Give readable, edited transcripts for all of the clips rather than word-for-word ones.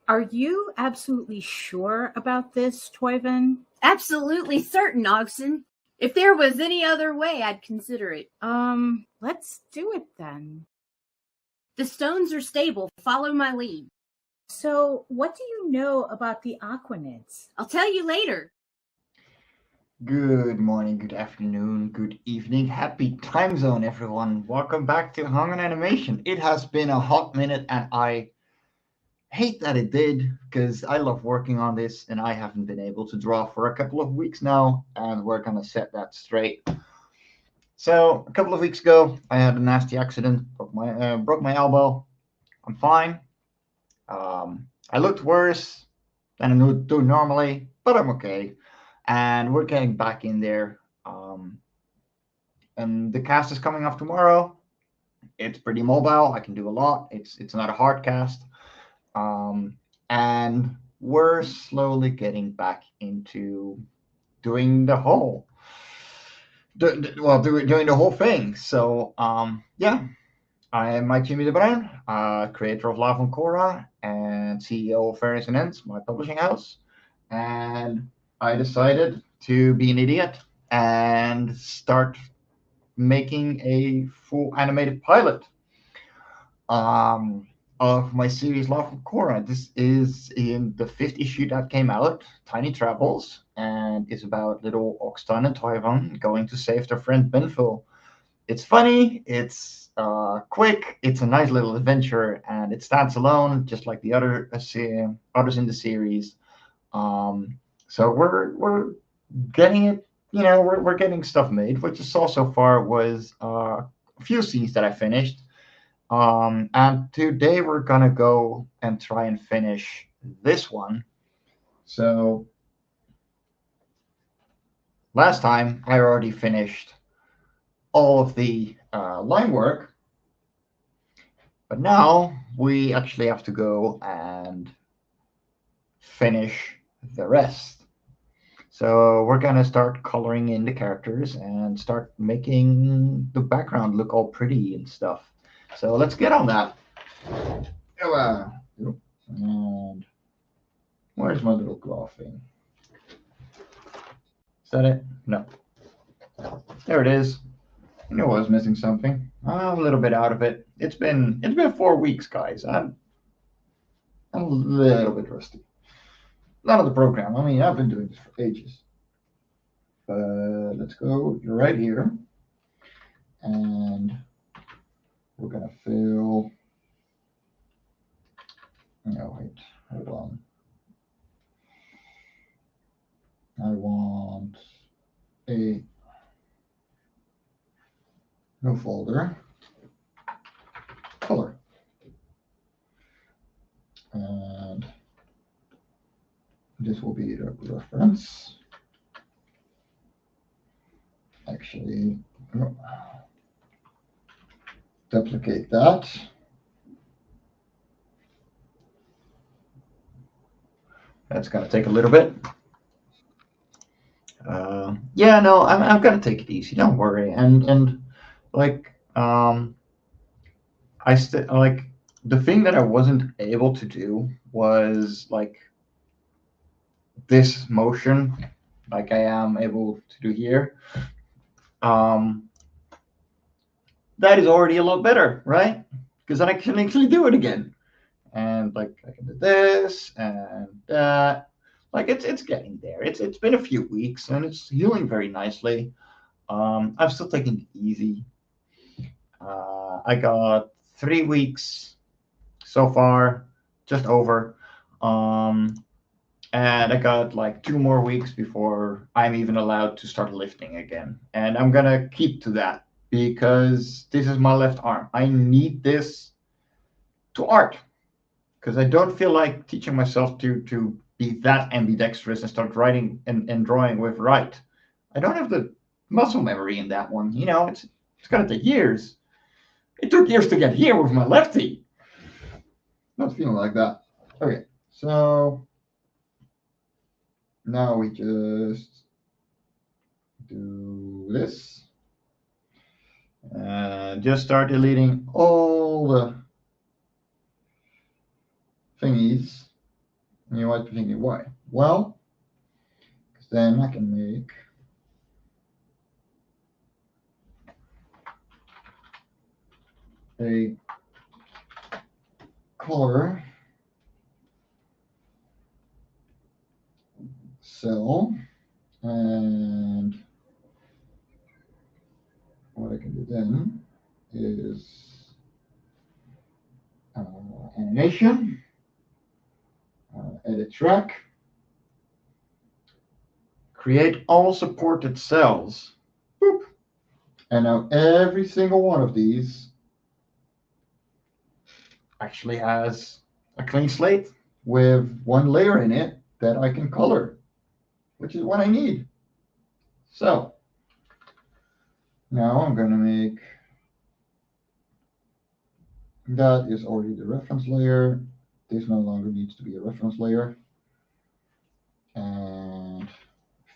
Are you absolutely sure about this, Toyvin? Absolutely certain, Oxen. If there was any other way, I'd consider it. Let's do it then. The stones are stable. Follow my lead. So, what do you know about the Aquanids? I'll tell you later. Good morning, good afternoon, good evening. Happy time zone, everyone. Welcome back to Hung on Animation. It has been a hot minute, and I hate that it did because I love working on this, and I haven't been able to draw for a couple of weeks now, and we're going to set that straight. So, a couple of weeks ago, I had a nasty accident, broke my elbow. I'm fine. I looked worse than I would do normally, but I'm okay. And we're getting back in there. And the cast is coming off tomorrow. It's pretty mobile. I can do a lot. It's not a hard cast. And we're slowly getting back into doing the whole, doing the whole thing. So yeah, I am Mike Jimmy de Bruin, creator of Life On Cora and CEO of Fairies and Ends, my publishing house. And I decided to be an idiot and start making a full animated pilot of my series Life On Cora. This is in the 5th issue that came out, Tiny Travels, and it's about little Oxton and Toyvin going to save their friend Benful. It's funny, it's quick, it's a nice little adventure, and it stands alone, just like the others in the series. So we're getting it, we're getting stuff made, which I saw so far was a few scenes that I finished. And today we're gonna go and try and finish this one. So last time I already finished all of the line work, but now we actually have to go and finish the rest. So we're gonna start coloring in the characters and start making the background look all pretty and stuff. So let's get on that. And where's my little glove thing? Is that it? No. There it is. I knew I was missing something. I'm a little bit out of it. It's been 4 weeks, guys. I'm a little bit rusty. Not on the program. I mean, I've been doing this for ages. But let's go right here. And we're going to fill. No, wait. Hold on. I want a new folder. Color. And this will be the reference. Actually, duplicate that. That's gonna take a little bit. Yeah, no, I'm gonna take it easy. Don't worry. And like I still like the thing that I wasn't able to do was like this motion, like I am able to do here. That is already a lot better, right? Because then I can actually do it again. And like I can do this and that. Like it's getting there. It's been a few weeks and it's healing very nicely. I'm still taking it easy. I got 3 weeks so far, just over. And I got like 2 more weeks before I'm even allowed to start lifting again. And I'm gonna keep to that because this is my left arm. I need this to art because I don't feel like teaching myself to be that ambidextrous and start writing and drawing with right. I don't have the muscle memory in that one. It's gonna take years. It took years to get here with my lefty. Not feeling like that. Okay, so now we just do this and just start deleting all the thingies And you might be thinking, why? Well, because then I can make a color cell, and what I can do then is animation, edit track, create all supported cells. Boop. And now every single one of these actually has a clean slate with one layer in it that I can color, which is what I need. So now I'm going to make, that is already the reference layer. This no longer needs to be a reference layer. And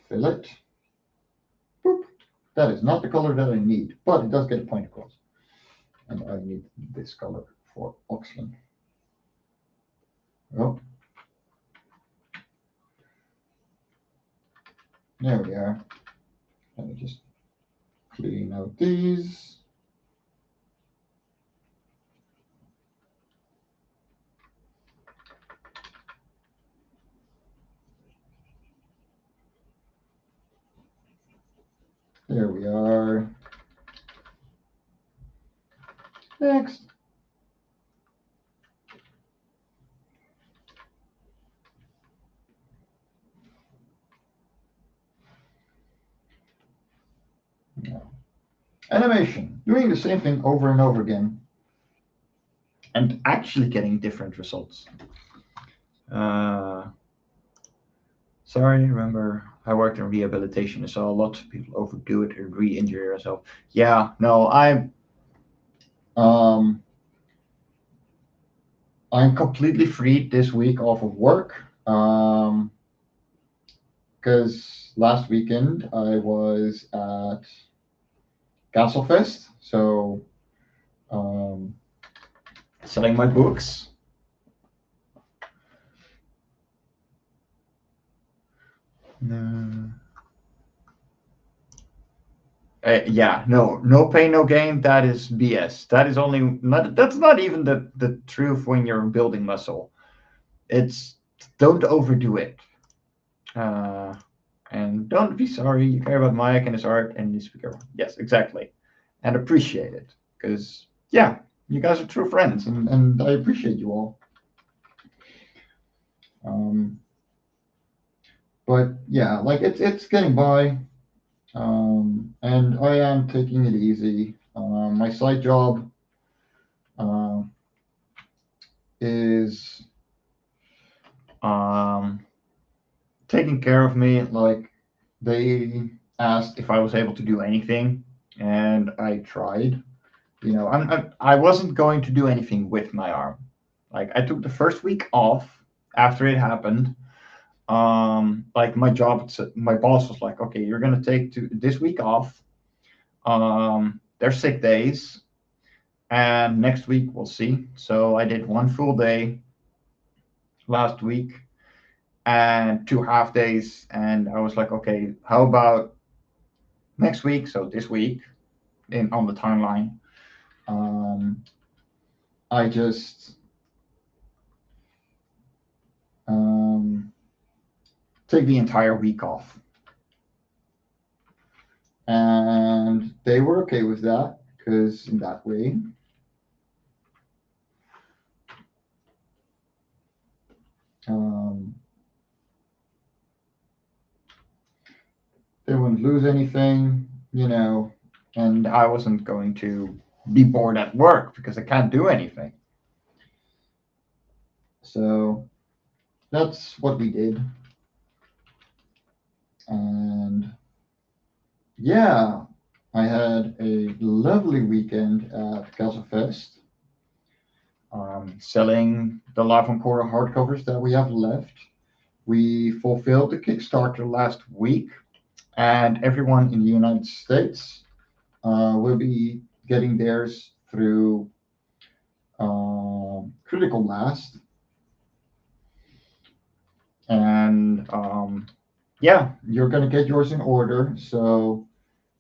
fill it. Boop. That is not the color that I need, but it does get a point across. And I need this color for Oxland. Oh. There we are. Let me just clean out these. There we are. Next. No. Animation. Doing the same thing over and over again. And actually getting different results. Sorry, remember I worked in rehabilitation and saw a lot of people overdo it or re-injure yourself. Yeah, no, I'm completely free this week off of work. Because last weekend I was at Castlefest, so selling my books. No. Yeah, no pain, no gain. That is BS. That is only not. That's not even the truth when you're building muscle. It's don't overdo it, and don't be sorry. You care about Mike and his art and his speaker. Yes, exactly, and appreciate it because yeah, you guys are true friends, and I appreciate you all. But yeah, like it's getting by. And I am taking it easy. My side job is taking care of me. Like they asked if I was able to do anything, and I tried. You know, I wasn't going to do anything with my arm. Like I took the first week off after it happened. Like my job, my boss was like, okay, you're gonna take this week off. They're sick days, and next week we'll see. So I did one full day last week and 2 half days, and I was like, okay, how about next week? So this week, on the timeline, I just take the entire week off, and they were okay with that because in that way they wouldn't lose anything, you know, and I wasn't going to be bored at work because I can't do anything. So that's what we did. And yeah, I had a lovely weekend at Castlefest, selling the Life On Cora hardcovers that we have left. We fulfilled the Kickstarter last week, and everyone in the United States will be getting theirs through Critical Blast. And yeah, you're going to get yours in order. So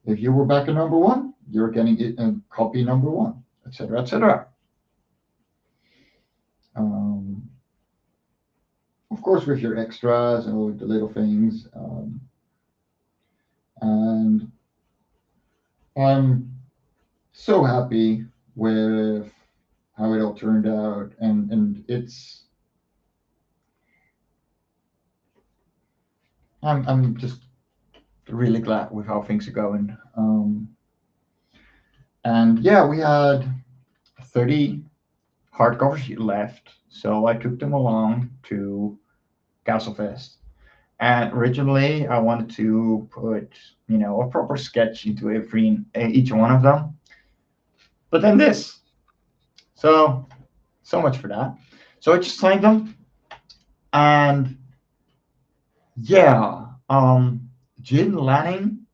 if you were back at number 1, you're getting it in copy number 1, etc., etc. Of course, with your extras and all the little things. And I'm so happy with how it all turned out, and I'm just really glad with how things are going. And yeah, we had 30 hardcovers left, so I took them along to Castlefest. And originally, I wanted to put, a proper sketch into each one of them. But then this. So much for that. So I just signed them. And yeah, Jen Lanning,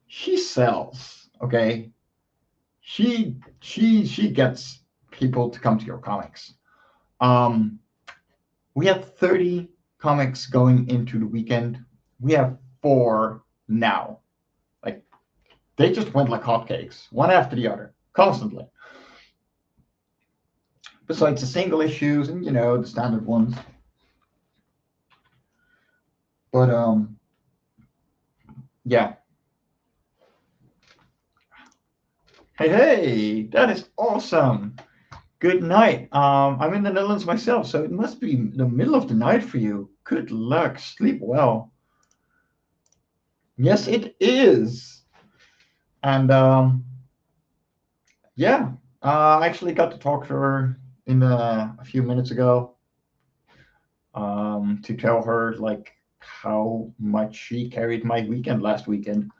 she sells, okay? She gets people to come to your comics. We had 30 comics going into the weekend. We have 4 now. Like, they just went like hotcakes, one after the other, constantly. Besides the single issues and, the standard ones. But, yeah. Hey, that is awesome. Good night. I'm in the Netherlands myself, so it must be the middle of the night for you. Good luck. Sleep well. Yes, it is. And yeah, I actually got to talk to her a few minutes ago to tell her like how much she carried my weekend last weekend.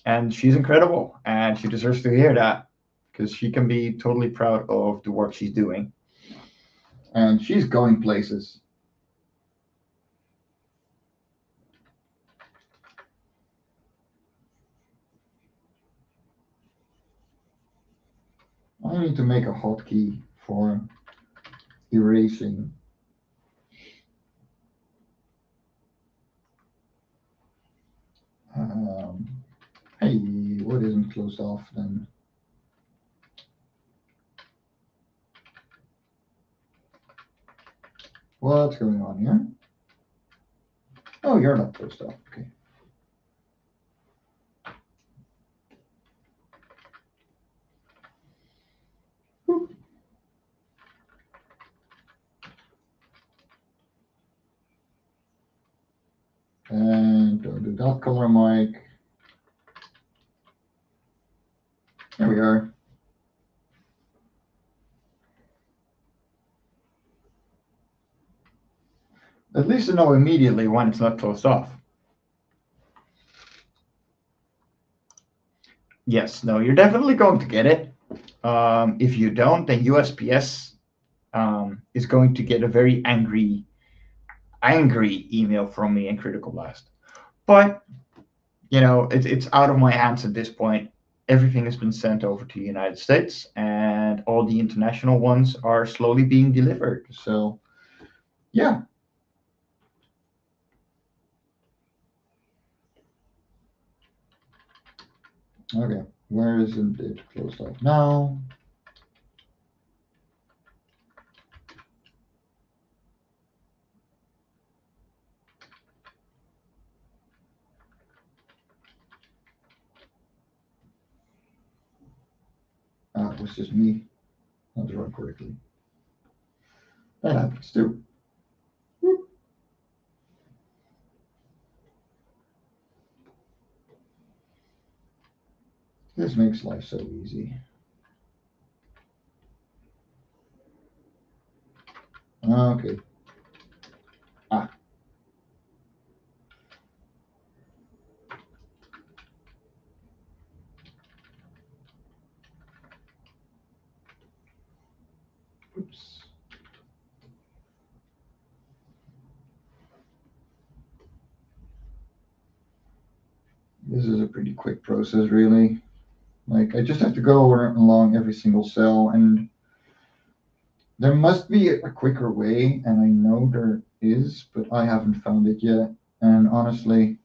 And she's incredible, and she deserves to hear that because she can be totally proud of the work she's doing. And she's going places. I need to make a hotkey for erasing. Hey, what isn't closed off then? What's going on here? Oh, you're not closed off. Okay. Whew. And don't do that color, Mike. There we are. At least I know immediately when it's not closed off. Yes, no, you're definitely going to get it. If you don't, then USPS is going to get a very angry email from me in Critical Blast. But, it's out of my hands at this point. Everything has been sent over to the United States, and all the international ones are slowly being delivered. So, yeah. Okay, where isn't it closed off now? It was just me not drawn correctly. That happens too. Whoop. This makes life so easy. Okay. Oops. This is a pretty quick process, really. Like, I just have to go along every single cell, and there must be a quicker way, and I know there is, but I haven't found it yet. And honestly,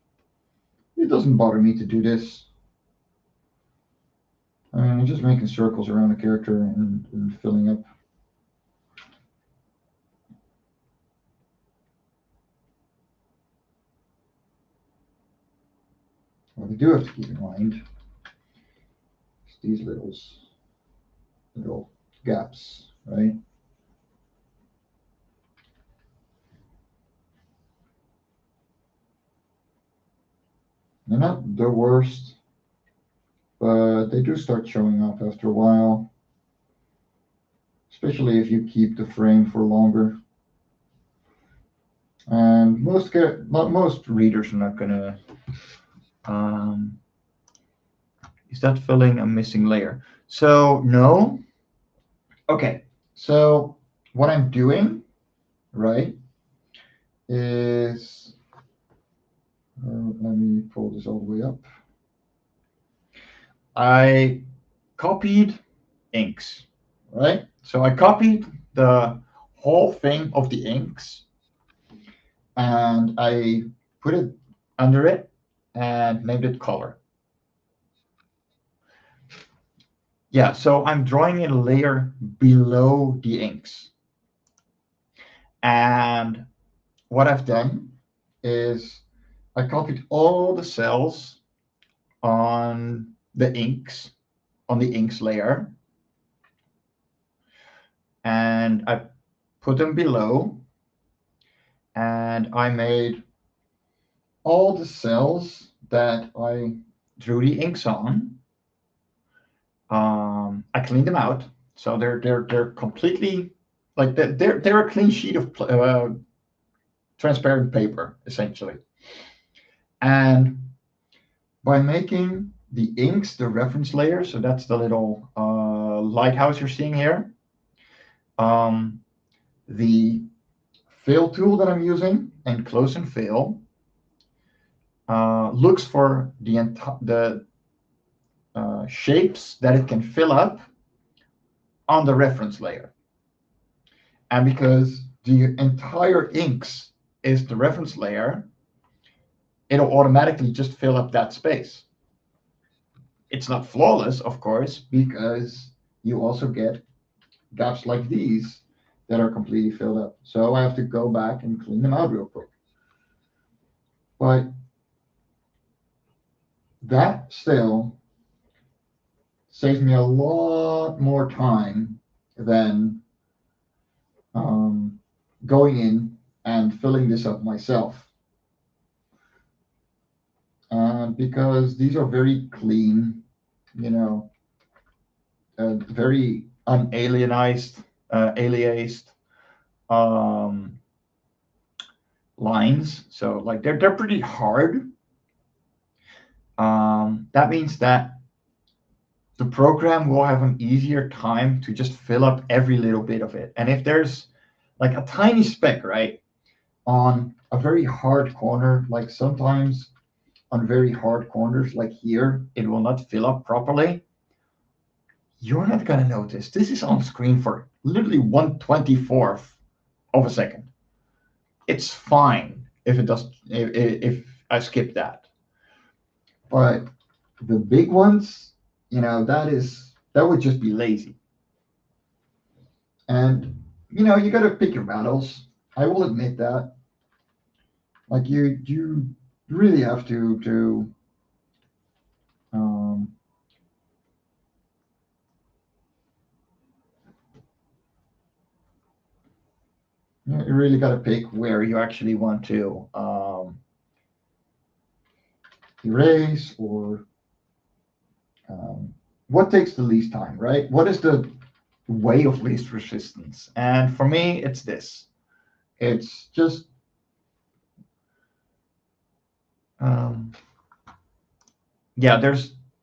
it doesn't bother me to do this. I mean, I'm just making circles around the character and filling up. What we do have to keep in mind is these little gaps, right? They're not the worst, but they do start showing up after a while, especially if you keep the frame for longer. And most readers are not gonna. Is that filling a missing layer? So no. Okay. So what I'm doing, right, is let me pull this all the way up. I copied inks, right? So I copied the whole thing of the inks and I put it under it and named it color. Yeah, so I'm drawing in a layer below the inks. And what I've done is I copied all the cells on the inks layer, and I put them below, and I made all the cells that I drew the inks on. I cleaned them out, so they're completely like they're a clean sheet of transparent paper essentially. And by making the inks the reference layer, so that's the little lighthouse you're seeing here. The fill tool that I'm using, and close and fill, looks for the shapes that it can fill up on the reference layer. And because the entire inks is the reference layer, it'll automatically just fill up that space. It's not flawless, of course, because you also get gaps like these that are completely filled up. So I have to go back and clean them out real quick. But that still saves me a lot more time than going in and filling this up myself. Because these are very clean, very unalienized, aliased lines. So like they're pretty hard. That means that the program will have an easier time to just fill up every little bit of it. And if there's like a tiny speck, right, on a very hard corner, like sometimes on very hard corners like here, it will not fill up properly, you're not going to notice. This is on screen for literally 1/24th of a second. It's fine if it does, if I skip that. But the big ones, that would just be lazy. And you got to pick your battles. I will admit that. Like you really have to you really got to pick where you actually want to erase, or what takes the least time, right? What is the way of least resistance? And for me, it's this. It's just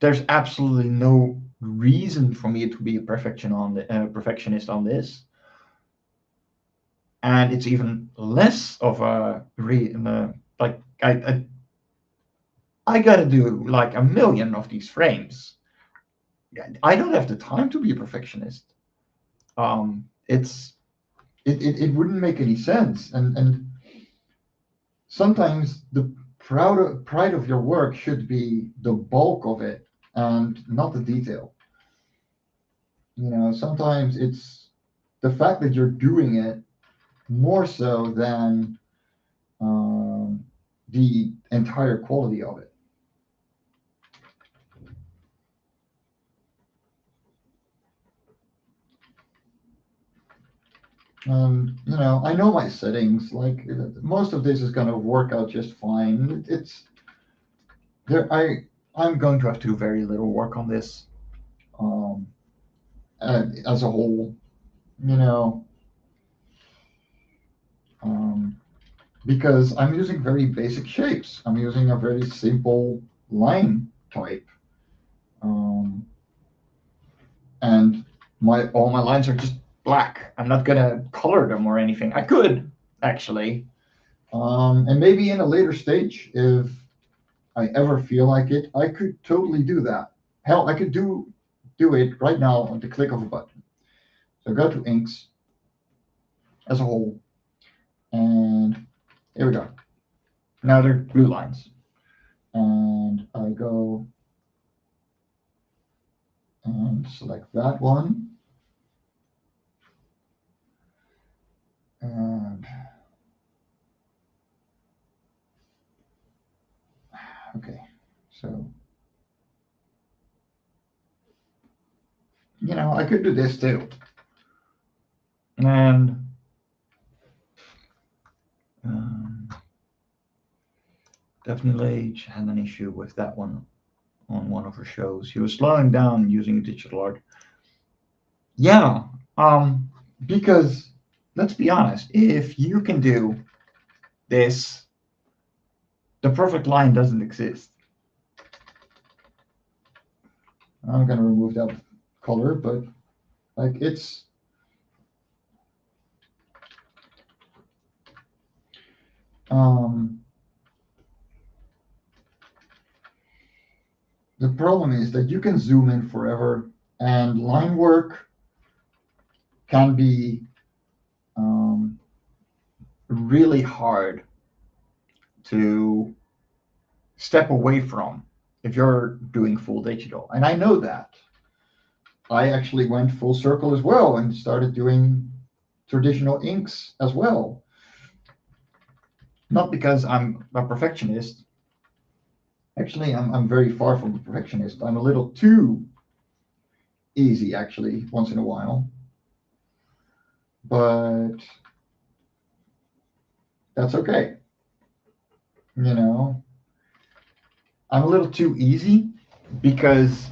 there's absolutely no reason for me to be a perfectionist on this, and it's even less of a like I gotta do like a million of these frames. I don't have the time to be a perfectionist. It wouldn't make any sense, and sometimes the pride of your work should be the bulk of it and not the detail. Sometimes it's the fact that you're doing it more so than the entire quality of it. And I know my settings. Like most of this is going to work out just fine. It's there. I'm going to have to do very little work on this as a whole. You know, because I'm using very basic shapes. I'm using a very simple line type, and all my lines are just black. I'm not gonna color them or anything. I could actually, and maybe in a later stage, if I ever feel like it, I could totally do that. Hell, I could do it right now on the click of a button. So go to inks as a whole, and here we go. Now they're blue lines, and I go and select that one, and okay, so I could do this too, and Daphne Lage had an issue with that one on one of her shows. She was slowing down using digital art. Yeah, because let's be honest, if you can do this, the perfect line doesn't exist. I'm gonna remove that color, but like it's the problem is that you can zoom in forever, and line work can be really hard to step away from if you're doing full digital. And I know that. I actually went full circle as well and started doing traditional inks as well. Not because I'm a perfectionist. Actually, I'm very far from a perfectionist. I'm a little too easy, actually, once in a while. But that's okay. I'm a little too easy because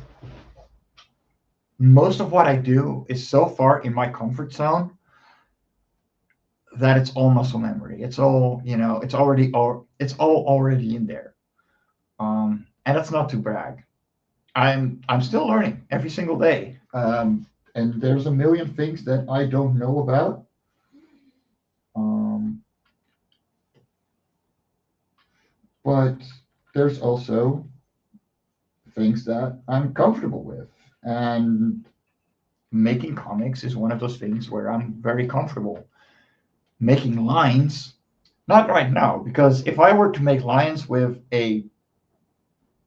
most of what I do is so far in my comfort zone that it's all muscle memory. It's all, it's all already in there. And that's not to brag. I'm still learning every single day. And there's a million things that I don't know about. But there's also things that I'm comfortable with. And making comics is one of those things where I'm very comfortable. Making lines, not right now, because if I were to make lines with a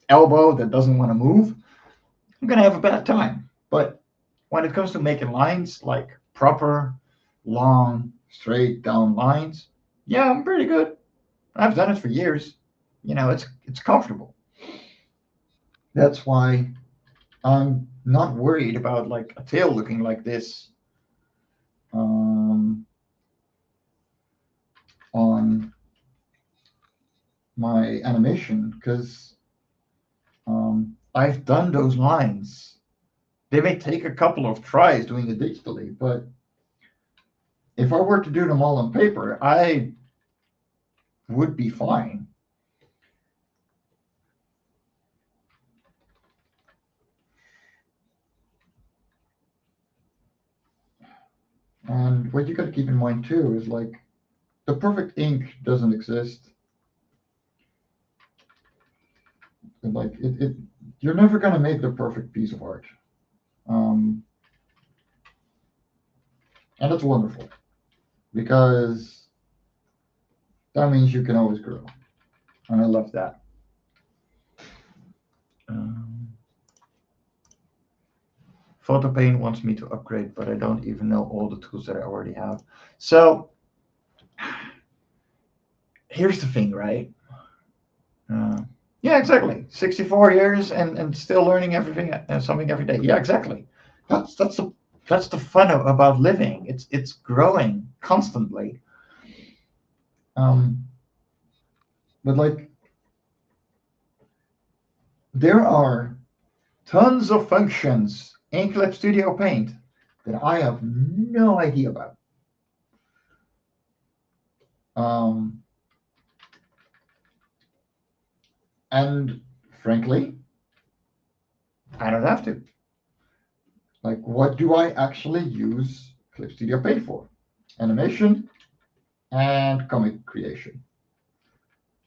elbow that doesn't want to move, I'm going to have a bad time. But when it comes to making lines, like proper, long, straight down lines, yeah, I'm pretty good. I've done it for years. It's comfortable. That's why I'm not worried about like a tail looking like this on my animation, because I've done those lines. They may take a couple of tries doing it digitally, but if I were to do them all on paper, I would be fine. And what you got to keep in mind too is like the perfect ink doesn't exist. And like you're never going to make the perfect piece of art. And it's wonderful because that means you can always grow. And I love that. PhotoPaint wants me to upgrade, but I don't even know all the tools that I already have. So here's the thing, right? Yeah, exactly. 64 years and still learning everything and something every day. Yeah, exactly. That's the fun about living. It's growing constantly. But like, there are tons of functions in Clip Studio Paint that I have no idea about. And frankly, I don't have to. Like, what do I actually use Clip Studio Paint for? Animation and comic creation.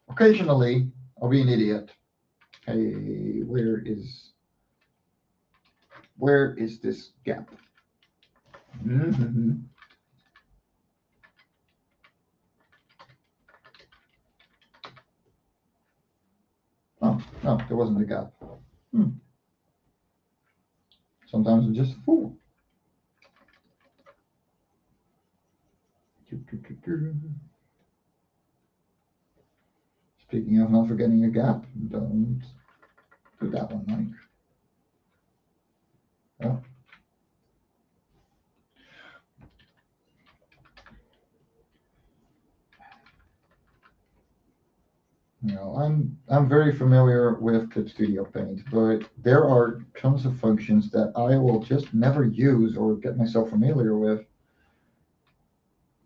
Occasionally, I'll be an idiot. Hey, where is this gap? Mm-hmm. Oh, no, there wasn't a gap. Sometimes I'm just a fool. Speaking of not forgetting a gap, don't do that one, Mike. Oh. You know, I'm very familiar with Clip Studio Paint, but there are tons of functions that I will just never use or get myself familiar with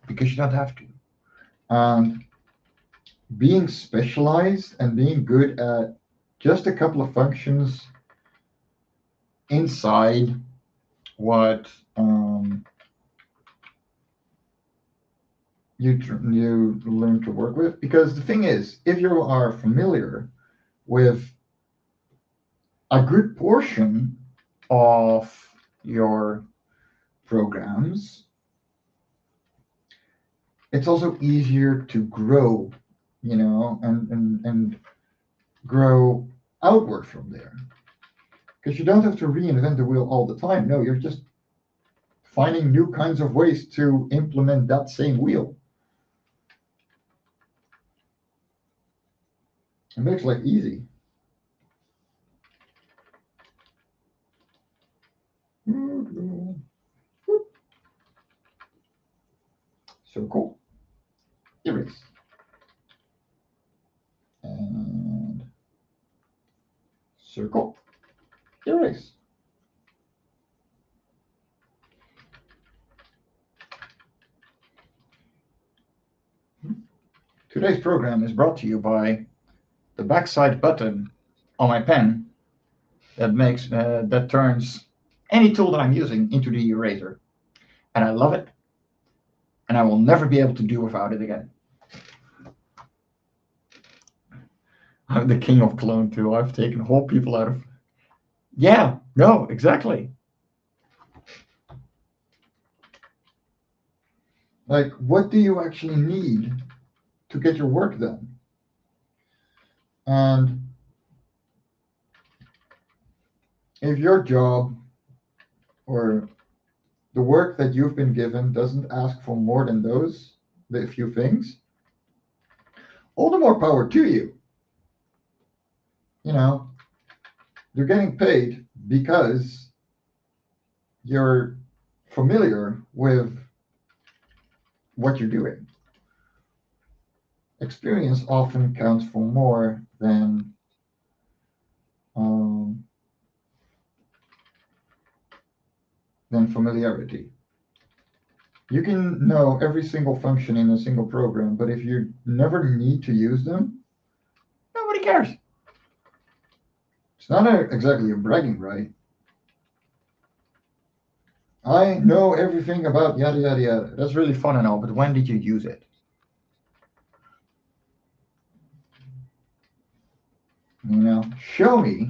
because you don't have to. And being specialized and being good at just a couple of functions inside what you learn to work with. Because the thing is, if you are familiar with a good portion of your programs, it's also easier to grow, you know, and grow outward from there. Because you don't have to reinvent the wheel all the time. No, you're just finding new kinds of ways to implement that same wheel. It makes life easy. Circle, erase, and circle, erase. Today's program is brought to you by the backside button on my pen that turns any tool that I'm using into the eraser, and I love it, and I will never be able to do without it again. I'm the king of clone tool. I've taken whole people out of. Yeah, no, exactly. Like, what do you actually need to get your work done? And if your job or the work that you've been given doesn't ask for more than the few things, all the more power to you. You know, you're getting paid because you're familiar with what you're doing. Experience often counts for more than familiarity. You can know every single function in a single program, but if you never need to use them, nobody cares. It's not exactly a bragging right. I know everything about yada yada yada. That's really fun and all, but when did you use it? You know, show me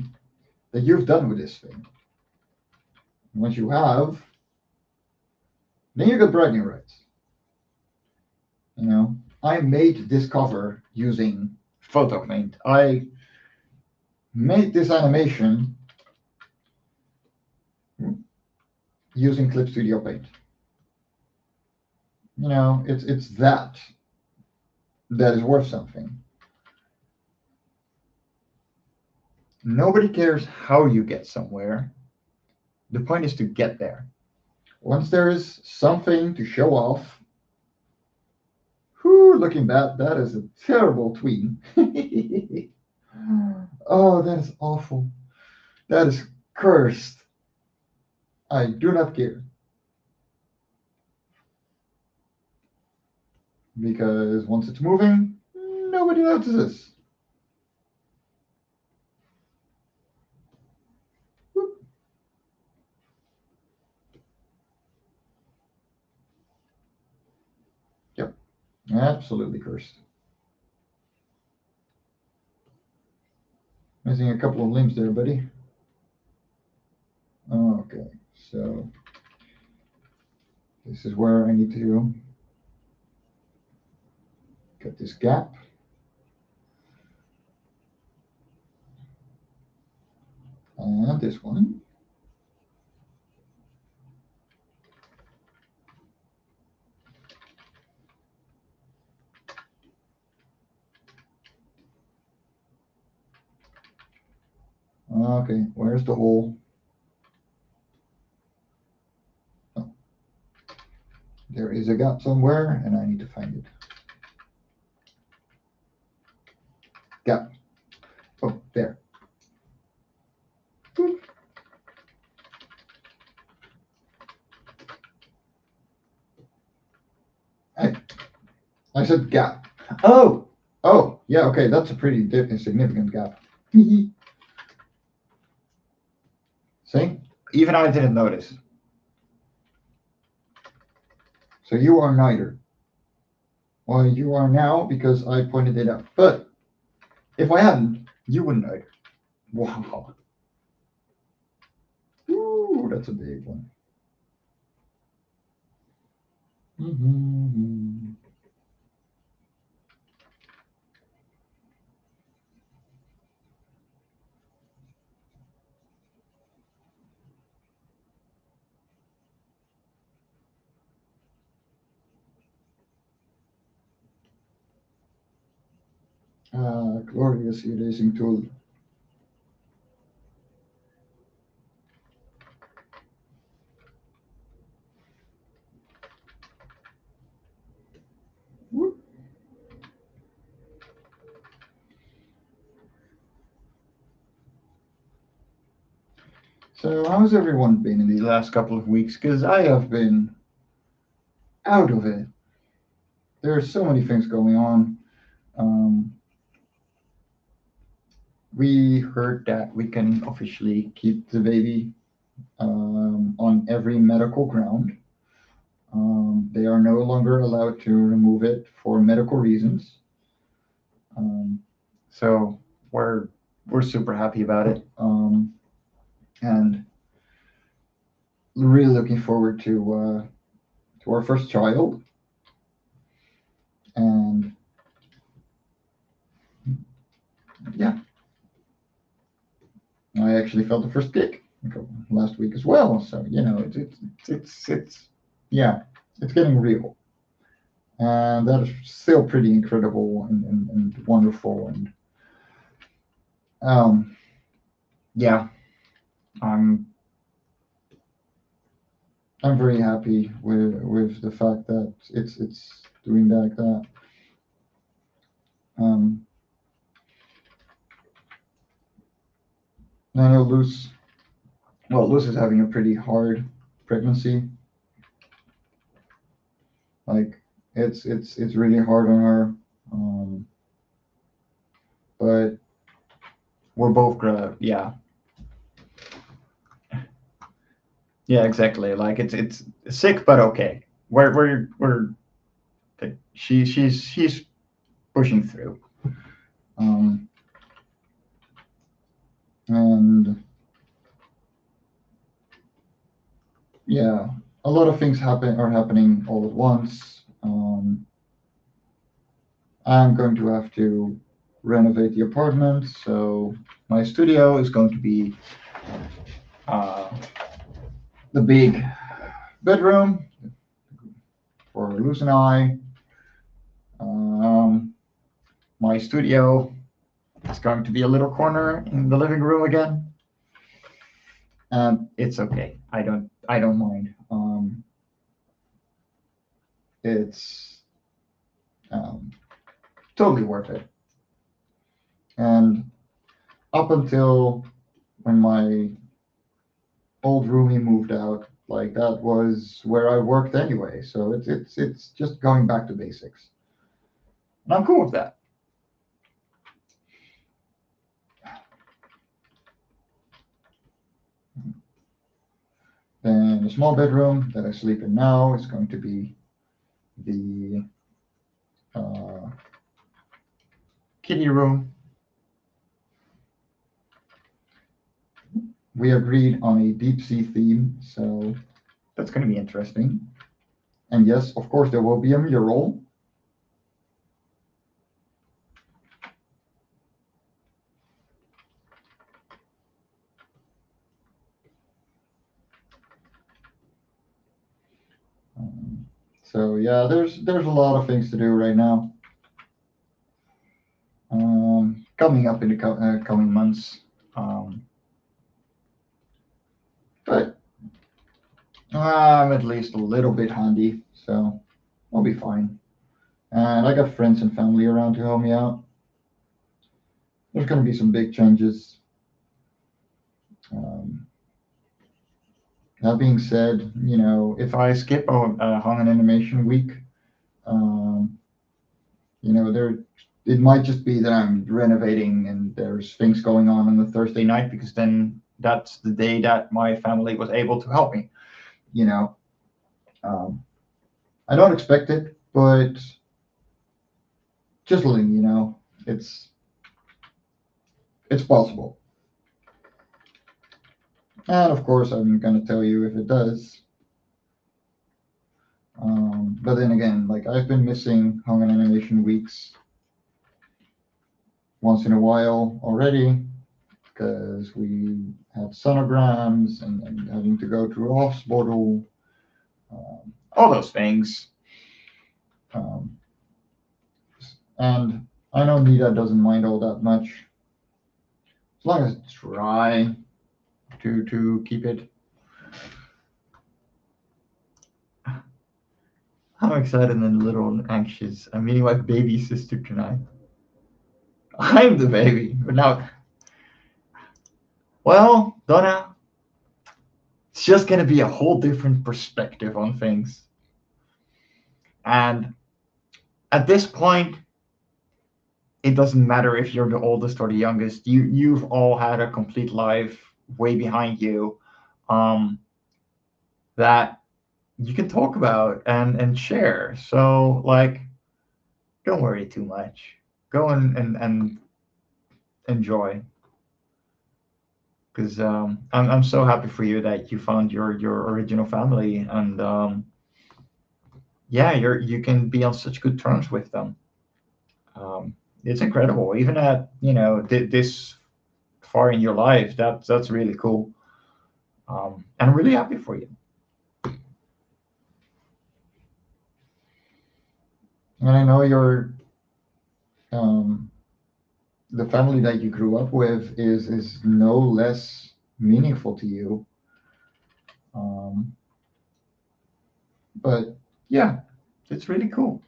that you've done with this thing. Once you have, then you got bragging rights. You know, I made this cover using photo paint. I made this animation using Clip Studio Paint. You know, it's that is worth something. Nobody cares how you get somewhere. The point is to get there. Once there is something to show off, whew, looking back, that is a terrible tween. Oh, that is awful. That is cursed. I do not care. Because once it's moving, nobody notices. Whoop. Yep, absolutely cursed. Missing a couple of limbs there, buddy. Okay, so this is where I need to cut this gap. And this one. Okay, where's the hole? Oh, there is a gap somewhere, and I need to find it. Gap. Oh, there. Boop. Hey, I said gap. Oh, yeah, okay, that's a pretty significant gap. See? Even I didn't notice. So you are neither. Well, you are now because I pointed it out. But if I hadn't, you wouldn't either. Wow. Ooh, that's a big one. Mm-hmm. Glorious erasing tool. Whoop. So how's everyone been in these last couple of weeks? Because I have been out of it. There are so many things going on. We heard that we can officially keep the baby on every medical ground. They are no longer allowed to remove it for medical reasons. So we're super happy about it, and really looking forward to our first child. And yeah, I actually felt the first kick last week as well. So you know, it's yeah, it's getting real, and that is still pretty incredible and wonderful. And yeah, I'm very happy with the fact that it's doing like that. I know Luce is having a pretty hard pregnancy. Like it's really hard on her. But we're both yeah. Yeah, exactly. Like it's sick but okay. We're she's pushing through. And yeah, a lot of things are happening all at once. I'm going to have to renovate the apartment, so my studio is going to be the big bedroom for Luz and I. My studio is going to be a little corner in the living room again. It's okay. I don't mind. It's totally worth it. And up until when my old roomie moved out, like that was where I worked anyway. So it's just going back to basics, and I'm cool with that. Then the small bedroom that I sleep in now is going to be the kitty room. We agreed on a deep sea theme, so that's going to be interesting. And yes, of course, there will be a mural. So yeah, there's a lot of things to do right now. Coming up in the coming months. But I'm at least a little bit handy, so I'll be fine. And I got friends and family around to help me out. There's going to be some big changes. That being said, if I skip a hung and animation week, there it might just be that I'm renovating and there's things going on the Thursday night, because then that's the day that my family was able to help me. I don't expect it, but just letting you know, it's possible. And of course, I'm going to tell you if it does. But then again, like I've been missing hung and animation weeks once in a while already, because we had sonograms and having to go through hospital, all those things. And I know Nita doesn't mind all that much, as long as I try to keep it. I'm excited and a little anxious. I'm meeting my baby sister tonight. I'm the baby, but now, well, Donna, it's just gonna be a whole different perspective on things. And at this point, it doesn't matter if you're the oldest or the youngest. You've all had a complete life way behind you, that you can talk about and share. So like, don't worry too much. Go and enjoy. Because I'm so happy for you that you found your original family, and yeah, you can be on such good terms with them. It's incredible, even at this far in your life. That's really cool, and I'm really happy for you. And I know um, the family that you grew up with is no less meaningful to you. But yeah, it's really cool.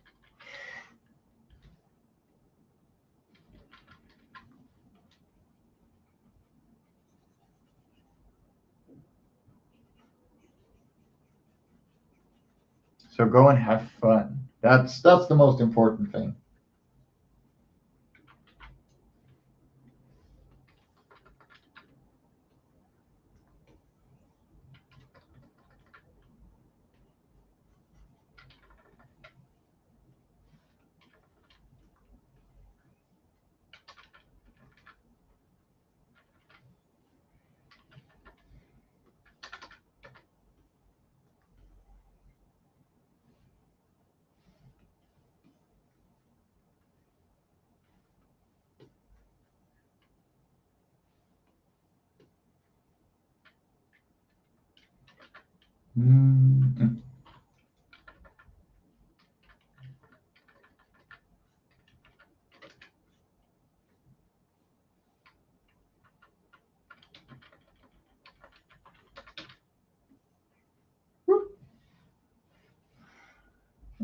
So go and have fun. That's the most important thing. Mm-mm.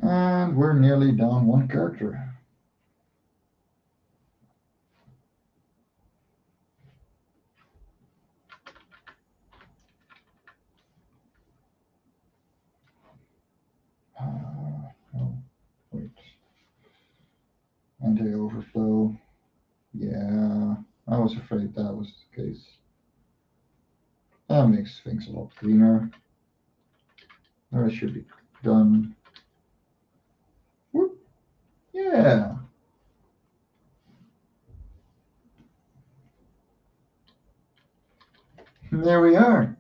And we're nearly down one character. Oh, wait. Anti-overflow. Yeah, I was afraid that was the case. That makes things a lot cleaner. That should be done. Whoop. Yeah. There we are.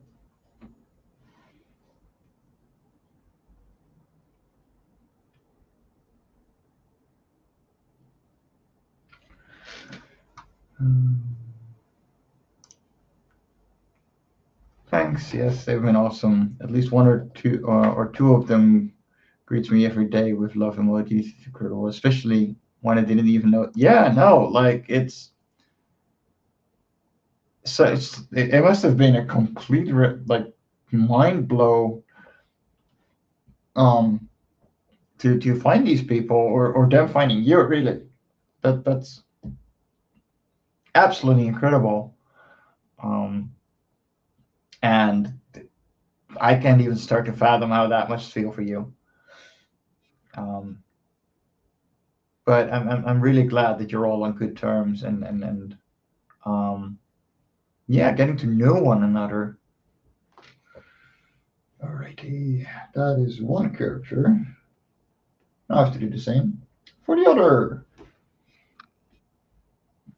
Thanks. Yes, they've been awesome. At least one or two of them greets me every day with love emojis. It's incredible, especially when I didn't even know. Yeah, no, like it must have been a complete like mind blow um to find these people or them finding you. Really, that's absolutely incredible. Um, and I can't even start to fathom how that must feel for you. Um, but I'm really glad that you're all on good terms and um, yeah, getting to know one another. Alrighty, that is one character. Now I have to do the same for the other.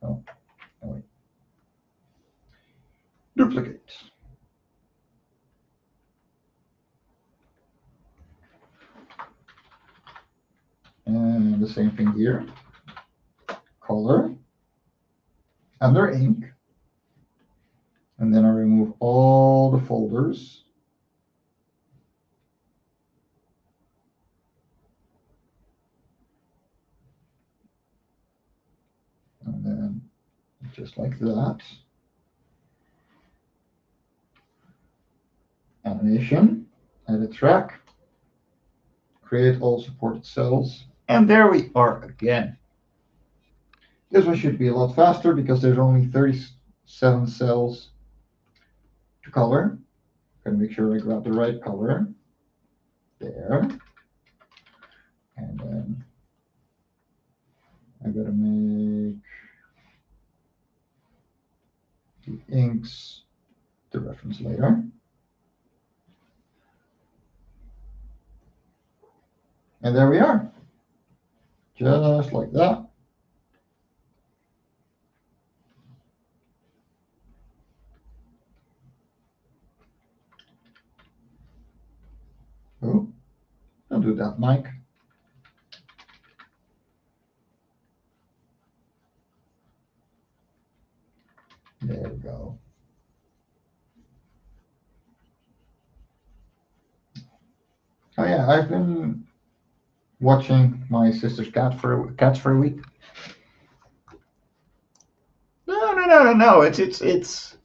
Oh, no, wait. Duplicate. And the same thing here. Color. Under ink. And then I remove all the folders. And then just like that. Animation. Edit track. Create all supported cells. And there we are again. This one should be a lot faster because there's only 37 cells to color. Gonna make sure I grab the right color. There. And then I gotta make the inks to reference later. And there we are. Just like that. Oh, don't do that, Mike. There we go. Oh yeah, I've been watching my sister's cats for a week. No. It's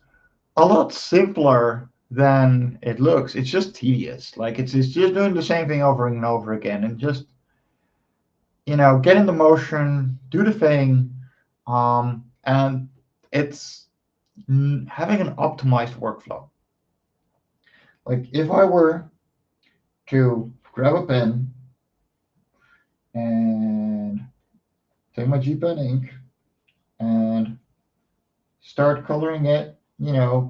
a lot simpler than it looks. It's just tedious. Like it's just doing the same thing over and over again, and just get in the motion, do the thing, and it's having an optimized workflow. Like if I were to grab a pen and take my G pen ink and start coloring it,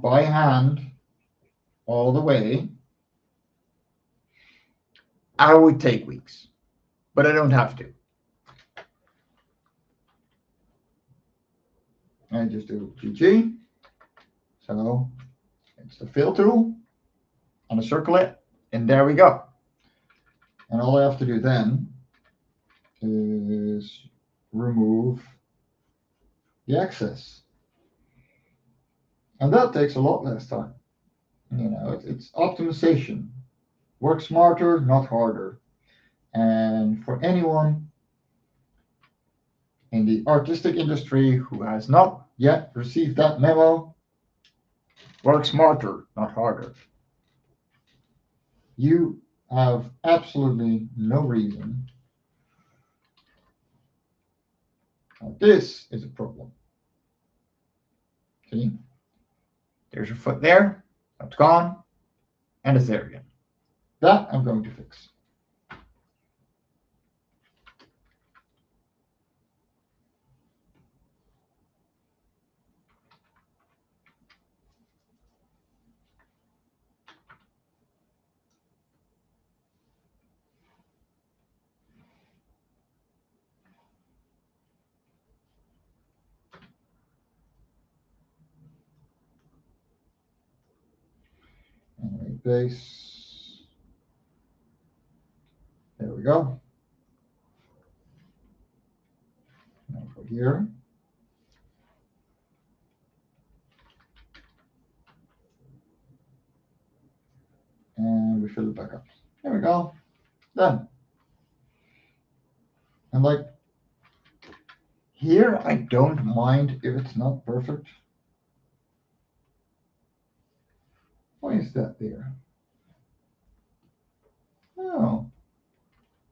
by hand all the way, I would take weeks, but I don't have to. I just do GG. So it's the fill tool, and I circle it, and there we go. And all I have to do then is remove the excess. And that takes a lot less time. It's optimization. Work smarter, not harder. And for anyone in the artistic industry who has not yet received that memo, work smarter, not harder. You have absolutely no reason. Now, this is a problem. See? There's your foot there. That's gone. And it's there again. That I'm going to fix. Anyway, base. There we go. Now go here. And we fill it back up. There we go. Done. And like here, I don't mind if it's not perfect. Why is that there? Oh.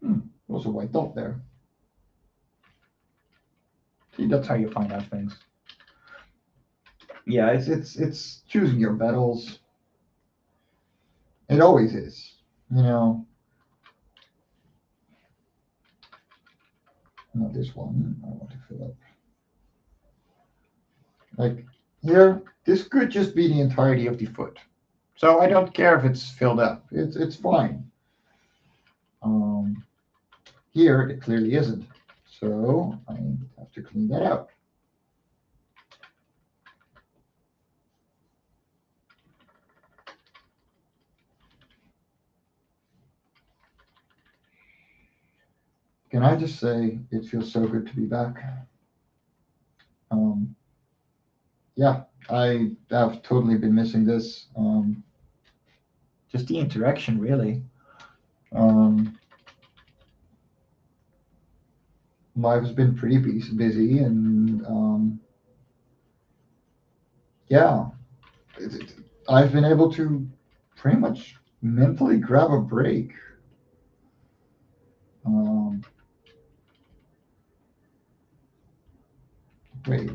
There was a white dot there. See, that's how you find out things. Yeah, it's choosing your battles. It always is, you know. Not this one. I want to fill up. Like here, this could just be the entirety of the foot. So I don't care if it's filled up. It's fine. Here it clearly isn't. So I have to clean that out. Can I just say it feels so good to be back? Yeah, I have totally been missing this. Just the interaction, really. Life has been pretty busy, and yeah, I've been able to pretty much mentally grab a break. Wait,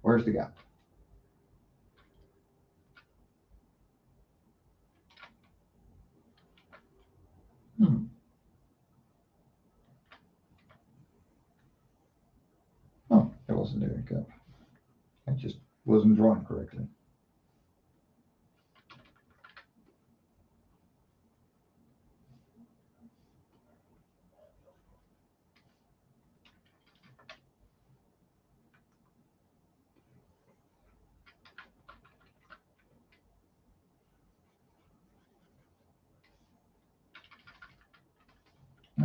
where's the gap? Oh, there wasn't a gap. I just wasn't drawing correctly.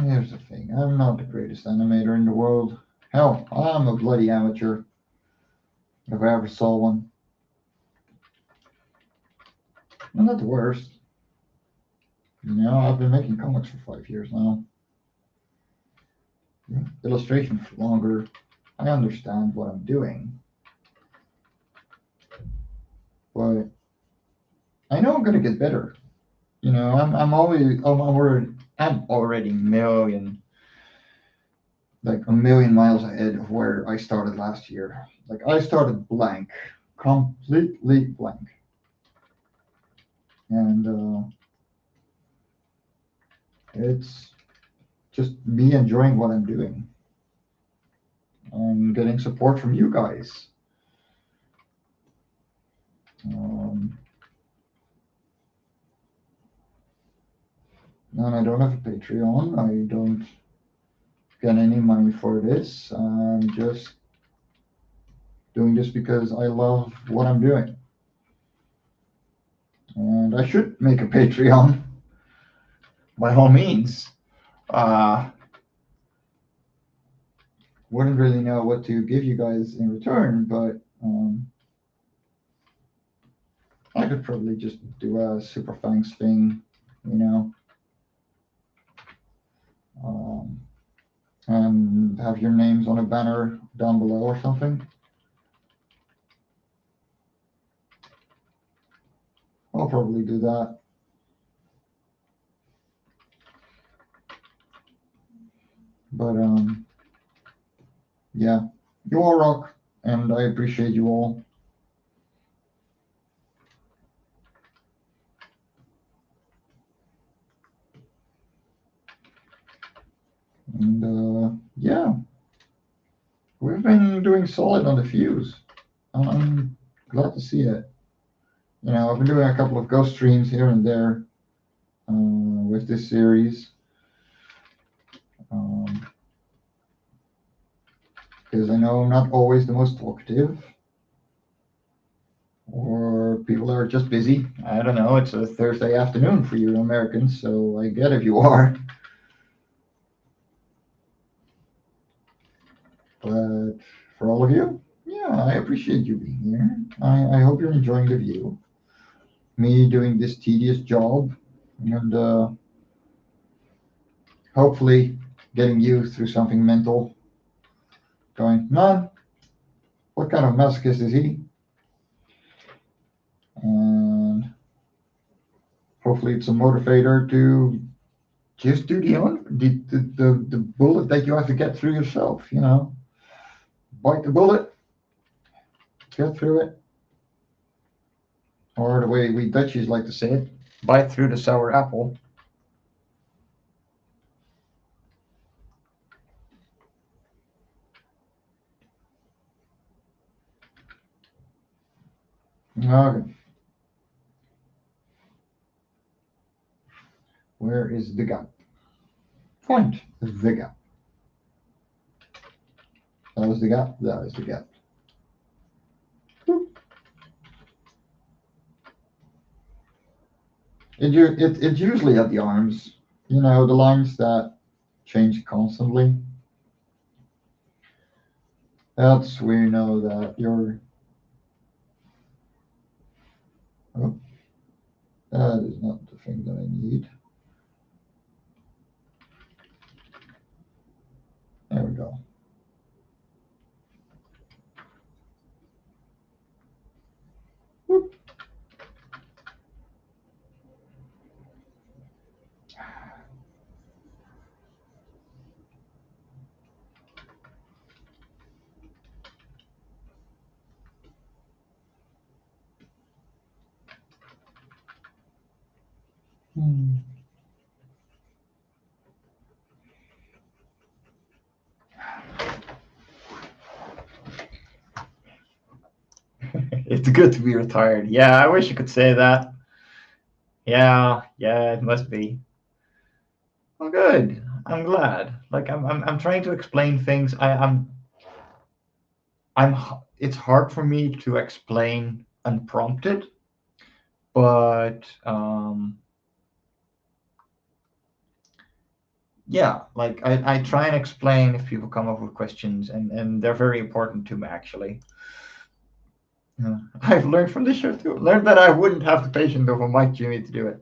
Here's the thing. I'm not the greatest animator in the world. Hell, I'm a bloody amateur. If I ever saw one. I'm not the worst. You know, I've been making comics for 5 years now. Illustration for longer. I understand what I'm doing. But I know I'm gonna get better. You know, I'm already a million miles ahead of where I started last year. Like I started blank, completely blank. And it's just me enjoying what I'm doing. I'm getting support from you guys. And I don't have a Patreon. I don't get any money for this. I'm just doing this because I love what I'm doing. And I should make a Patreon. By all means. Wouldn't really know what to give you guys in return, but I could probably just do a super thanks thing, you know, and have your names on a banner down below or something. I'll probably do that. But yeah, you all rock, and I appreciate you all. And yeah, we've been doing solid on the views. I'm glad to see it. You know, I've been doing a couple of ghost streams here and there with this series. Because I know I'm not always the most talkative, or people are just busy. I don't know, it's a Thursday afternoon for you Americans, so I get if you are. But for all of you, yeah, I appreciate you being here. I hope you're enjoying the view. Me doing this tedious job, and hopefully getting you through something mental. Going, man, what kind of masochist is he? And hopefully it's a motivator to just do the bullet that you have to get through yourself, you know. Bite the bullet, get through it. Or the way we Dutchies like to say it, bite through the sour apple. Okay. Where is the gap? Point the gap. That was the gap. That is the gap. It's usually at the arms, you know, the lines that change constantly. That's where you know that you're. Oh, that is not the thing that I need. There we go. Whoop. It's good to be retired. Yeah, I wish I could say that. Yeah, it must be. Well, good. I'm glad. Like I'm trying to explain things. It's hard for me to explain unprompted, but yeah, like I try and explain if people come up with questions, and they're very important to me, actually. I've learned from this show too. Learned that I wouldn't have the patience of a Mike Jimmy to do it.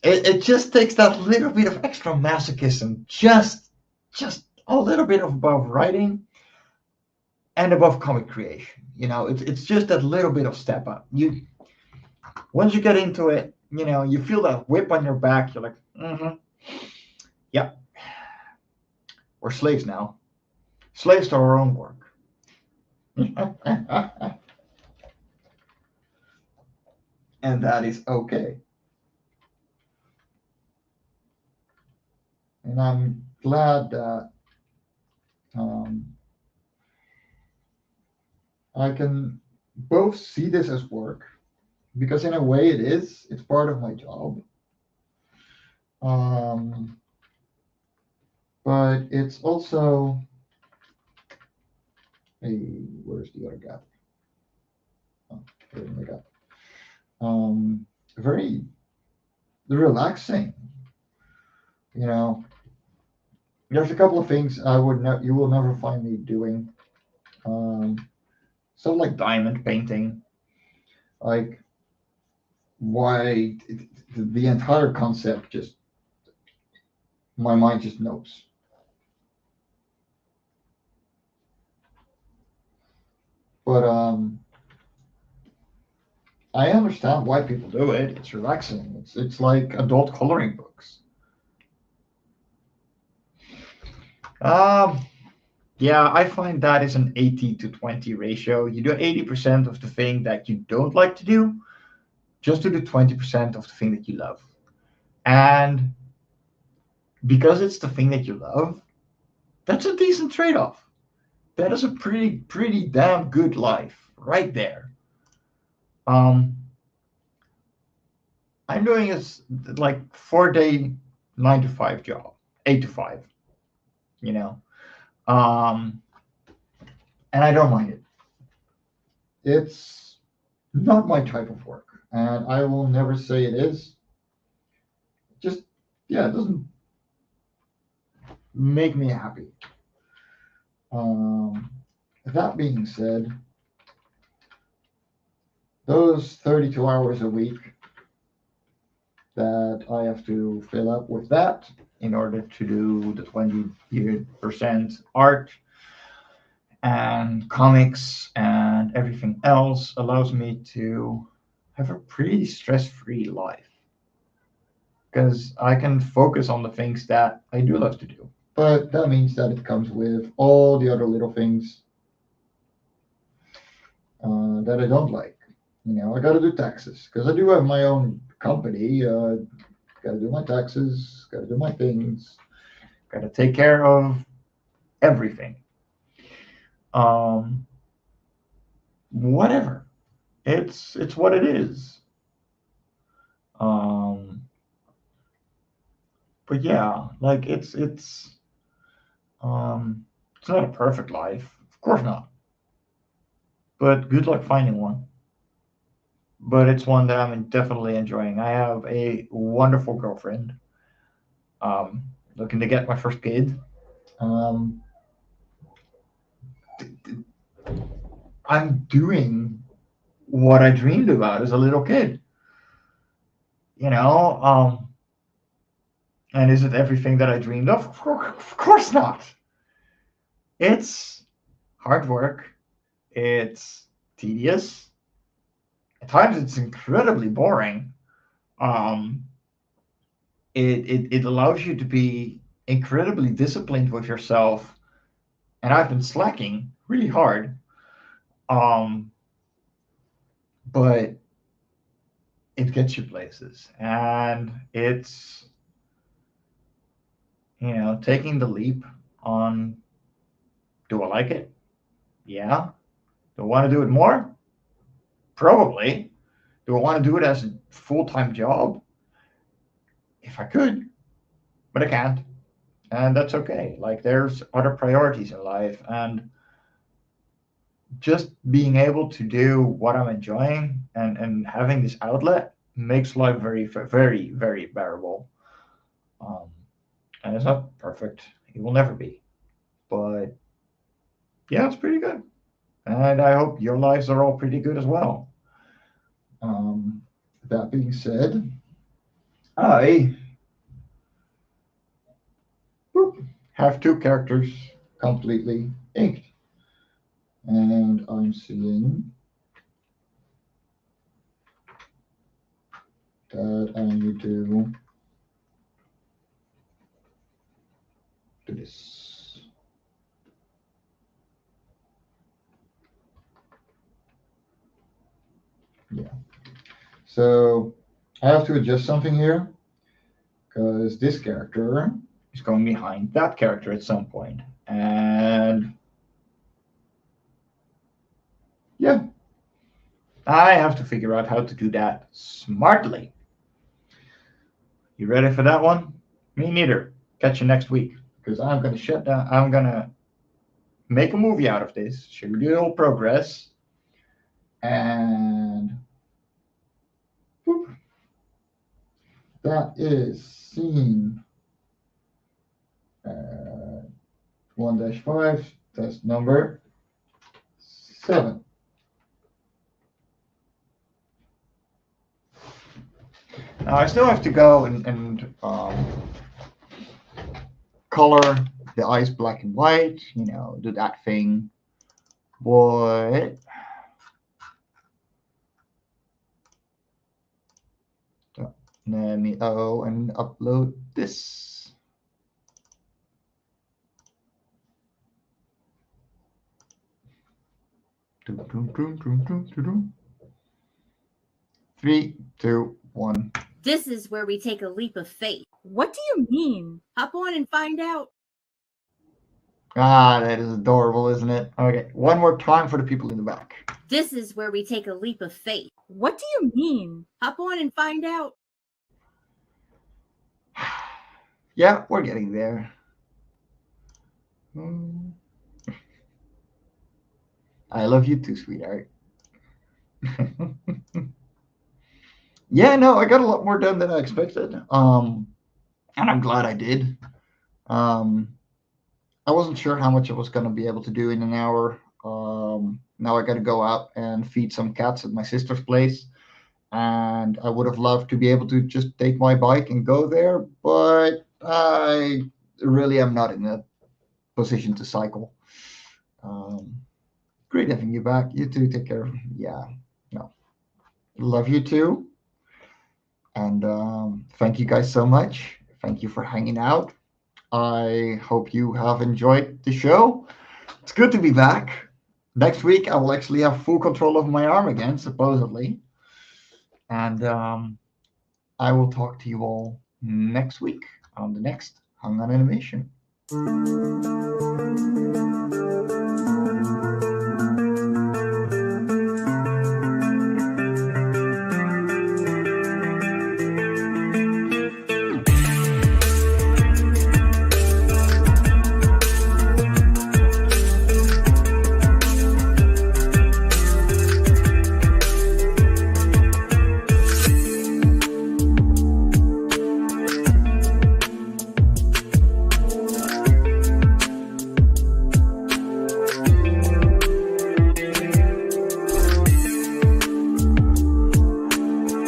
It just takes that little bit of extra masochism, just a little bit of above writing and above comic creation. You know, it's just that little bit of step up. Once you get into it, you know, you feel that whip on your back. You're like, yeah, we're slaves now, slaves to our own work. And that is okay. And I'm glad that I can both see this as work, because in a way it is. It's part of my job. But it's also, hey, where's the other gap? Oh, there's the gap. Very relaxing. You know, there's a couple of things you will never find me doing. Stuff like diamond painting. Like, why the entire concept just, my mind just knows. But I understand why people do it. It's relaxing. It's like adult coloring books. Yeah, I find that is an 80 to 20 ratio. You do 80% of the thing that you don't like to do, just do the 20% of the thing that you love. And because it's the thing that you love, that's a decent trade-off. That is a pretty damn good life right there. I'm doing this like 4-day 9 to 5 job, 8 to 5, you know. And I don't mind it. It's not my type of work, and I will never say it is. Just, yeah, it doesn't make me happy. That being said, those 32 hours a week that I have to fill up with that in order to do the 20% art and comics and everything else allows me to have a pretty stress-free life because I can focus on the things that I do love to do. But that means that it comes with all the other little things that I don't like. I got to do taxes because I do have my own company. Got to do my taxes, got to do my things, got to take care of everything. Whatever. It's what it is. But yeah, like it's not a perfect life, of course not. But good luck finding one. But it's one that I'm definitely enjoying. I have a wonderful girlfriend. Looking to get my first kid. I'm doing what I dreamed about as a little kid. And is it everything that I dreamed of? Of course not. It's hard work. It's tedious. At times, it's incredibly boring. Um, it allows you to be incredibly disciplined with yourself, and I've been slacking really hard. But it gets you places, and it's taking the leap on, do I like it? Yeah. Do I want to do it more? Probably. Do I want to do it as a full-time job? If I could, but I can't. And that's okay. Like, there's other priorities in life, and just being able to do what I'm enjoying and having this outlet makes life very, very, very bearable. And it's not perfect. It will never be. But yeah, it's pretty good. And I hope your lives are all pretty good as well. That being said, I have 2 characters completely inked. And I'm seeing that I need to do this. Yeah. So I have to adjust something here because this character is going behind that character at some point. And yeah, I have to figure out how to do that smartly. You ready for that one? Me neither. Catch you next week because I'm going to shut down. I'm going to make a movie out of this, show you the whole progress, and whoop, that is scene 1-5, test number 7. I still have to go and color the eyes black and white, you know, do that thing. But let me and upload this. Three, two, one. This is where we take a leap of faith. What do you mean? Hop on and find out. Ah, that is adorable, isn't it? Okay, one more time for the people in the back. This is where we take a leap of faith. What do you mean? Hop on and find out. Yeah, we're getting there. I love you too, sweetheart. Yeah, no, I got a lot more done than I expected. And I'm glad I did. I wasn't sure how much I was going to be able to do in an hour. Now I got to go out and feed some cats at my sister's place. And I would have loved to be able to just take my bike and go there, but I really am not in a position to cycle. Great having you back. You too. Take care. Yeah. No. Love you too. And thank you guys so much. Thank you for hanging out. I hope you have enjoyed the show. It's good to be back. Next week, I will actually have full control of my arm again, supposedly. And I will talk to you all next week on the next Hung On Animation.